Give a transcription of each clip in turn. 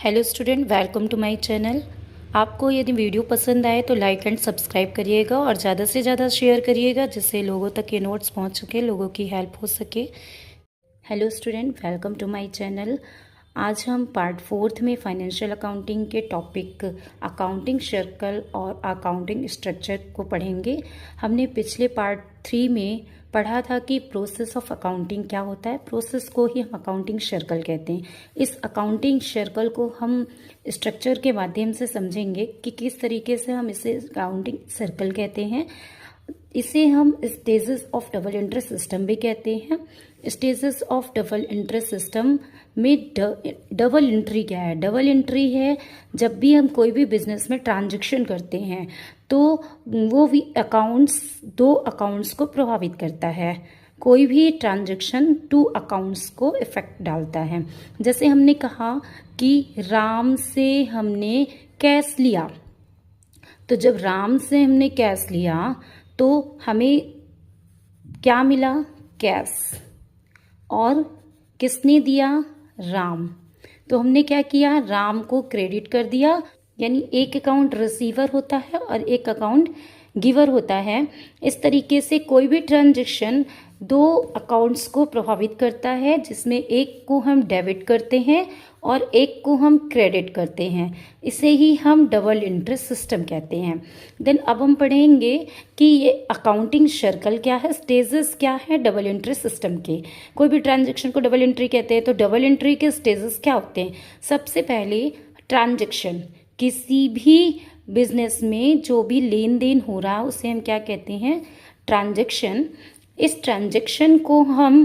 Hello student, welcome to my channel. आपको यदि video पसंद आए तो लाइक एंड सब्सक्राइब करिएगा और ज़्यादा से ज़्यादा शेयर करिएगा, जिससे लोगों तक ये नोट्स पहुंच सके, लोगों की हेल्प हो सके। Hello student, welcome to my channel. आज हम पार्ट 4 में फाइनेंशियल अकाउंटिंग के टॉपिक अकाउंटिंग सर्कल और अकाउंटिंग स्ट्रक्चर को पढ़ेंगे। हमने पिछले पार्ट 3 में पढ़ा था कि प्रोसेस ऑफ अकाउंटिंग क्या होता है। प्रोसेस को ही हम अकाउंटिंग सर्कल कहते हैं। इस अकाउंटिंग सर्कल को हम स्ट्रक्चर के माध्यम से समझेंगे कि किस तरीके से हम इसे अकाउंटिंग सर्कल कहते हैं। इसे हम stages of double interest system भी कहते हैं। Stages of double interest system में डबल एंट्री क्या है? डबल एंट्री है जब भी हम कोई भी बिजनेस में ट्रांजैक्शन करते हैं तो वो भी दो अकाउंट्स को प्रभावित करता है। कोई भी ट्रांजैक्शन 2 अकाउंट्स को इफेक्ट डालता है। जैसे हमने कहा कि राम से हमने कैश लिया, तो जब राम से हमने कैश लिया तो हमें क्या मिला? कैश। और किसने दिया? राम। तो हमने क्या किया? राम को क्रेडिट कर दिया। यानी एक अकाउंट रिसीवर होता है और एक अकाउंट गिवर होता है। इस तरीके से कोई भी ट्रांजैक्शन 2 अकाउंट्स को प्रभावित करता है, जिसमें एक को हम डेबिट करते हैं और एक को हम क्रेडिट करते हैं। इसे ही हम डबल इंटरेस्ट सिस्टम कहते हैं। देन अब हम पढ़ेंगे कि ये अकाउंटिंग सर्कल क्या है, स्टेजेस क्या है डबल इंटरेस्ट सिस्टम के। कोई भी ट्रांजैक्शन को डबल एंट्री कहते हैं, तो डबल एंट्री के स्टेजेस क्या होते हैं? सबसे पहले ट्रांजैक्शन, किसी भी बिजनेस में जो भी लेन देन हो रहा है उसे हम क्या कहते हैं? ट्रांजैक्शन। इस ट्रांजैक्शन को हम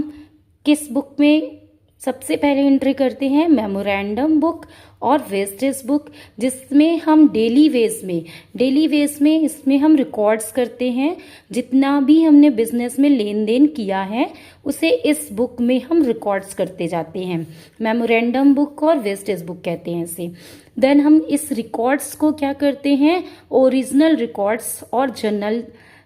किस बुक में सबसे पहले एंट्री करते हैं? मेमोरेंडम बुक और वेस्टेज बुक, जिसमें हम डेली वेज में इसमें हम रिकॉर्ड्स करते हैं। जितना भी हमने बिजनेस में लेन देन किया है उसे इस बुक में हम रिकॉर्ड्स करते जाते हैं। मेमोरेंडम बुक और वेस्टेज बुक कहते हैं इसे। देन हम इस रिकॉर्ड्स को क्या करते हैं? ओरिजिनल रिकॉर्ड्स और जर्नल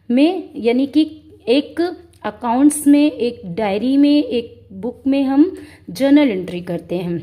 में, यानी कि एक अकाउंट्स में, एक डायरी में, एक बुक में हम जर्नल एंट्री करते हैं।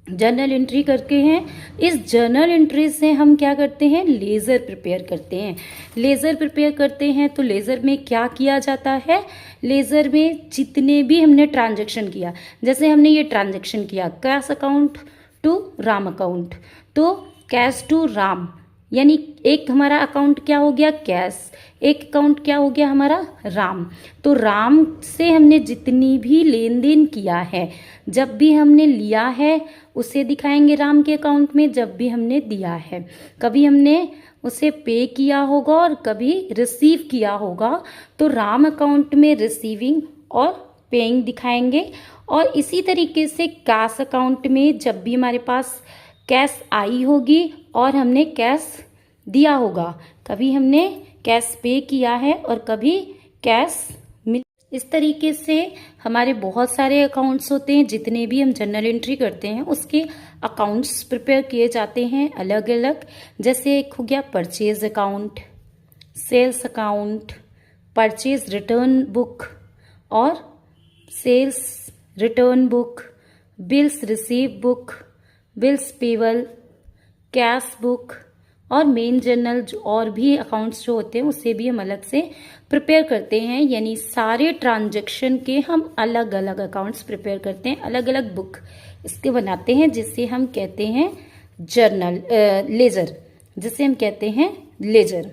जर्नल एंट्री करके हैं, इस जर्नल एंट्री से हम क्या करते हैं? लेजर प्रिपेयर करते हैं। लेजर प्रिपेयर करते हैं तो लेजर में क्या किया जाता है? लेजर में जितने भी हमने ट्रांजैक्शन किया, जैसे हमने ये ट्रांजैक्शन किया cash account to Ram account, तो कैश टू राम, यानी एक हमारा अकाउंट क्या हो गया? कैश। एक अकाउंट क्या हो गया हमारा? राम। तो राम से हमने जितनी भी लेन देन किया है, जब भी हमने लिया है उसे दिखाएंगे राम के अकाउंट में, जब भी हमने दिया है। कभी हमने उसे पे किया होगा और कभी रिसीव किया होगा, तो राम अकाउंट में रिसीविंग और पेइंग दिखाएंगे। और इसी तरीके से कैश अकाउंट में जब भी हमारे पास कैश आई होगी और हमने कैश दिया होगा, कभी हमने कैश पे किया है और कभी कैश मिल। इस तरीके से हमारे बहुत सारे अकाउंट्स होते हैं। जितने भी हम जर्नल एंट्री करते हैं उसके अकाउंट्स प्रिपेयर किए जाते हैं अलग अलग। जैसे एक हो गया purchase account, sales account, purchase return book और sales return book, bills receive book, bills payable, cash book और मेन जर्नल। जो और भी अकाउंट्स जो होते हैं उसे भी हम अलग से प्रिपेयर करते हैं। यानी सारे ट्रांजैक्शन के हम अलग अलग अकाउंट्स प्रिपेयर करते हैं, अलग अलग बुक इसके बनाते हैं, जिसे हम कहते हैं जर्नल लेजर, जिसे हम कहते हैं लेजर।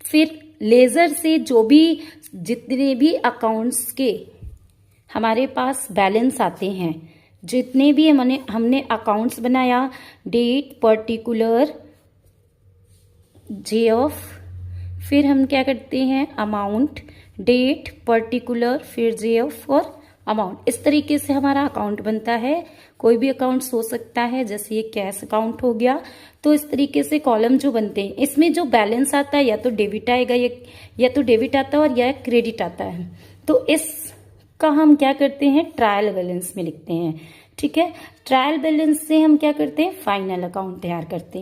फिर लेजर से जो भी जितने भी अकाउंट्स के हमारे पास बैलेंस आते हैं, जितने भी हमने अकाउंट्स बनाया, डेट, पर्टिकुलर, जे ऑफ, फिर हम क्या करते हैं? अमाउंट, डेट, पर्टिकुलर, फिर जे ऑफ और अमाउंट। इस तरीके से हमारा अकाउंट बनता है। कोई भी अकाउंट्स हो सकता है, जैसे ये कैश अकाउंट हो गया। तो इस तरीके से कॉलम जो बनते हैं, इसमें जो बैलेंस आता है या तो डेबिट आएगा या तो डेबिट आता है और या क्रेडिट आता है। तो इसका हम क्या करते हैं? ट्रायल बैलेंस में लिखते हैं। ठीक है, ट्रायल बैलेंस से हम क्या करते हैं? फाइनल अकाउंट तैयार करते हैं।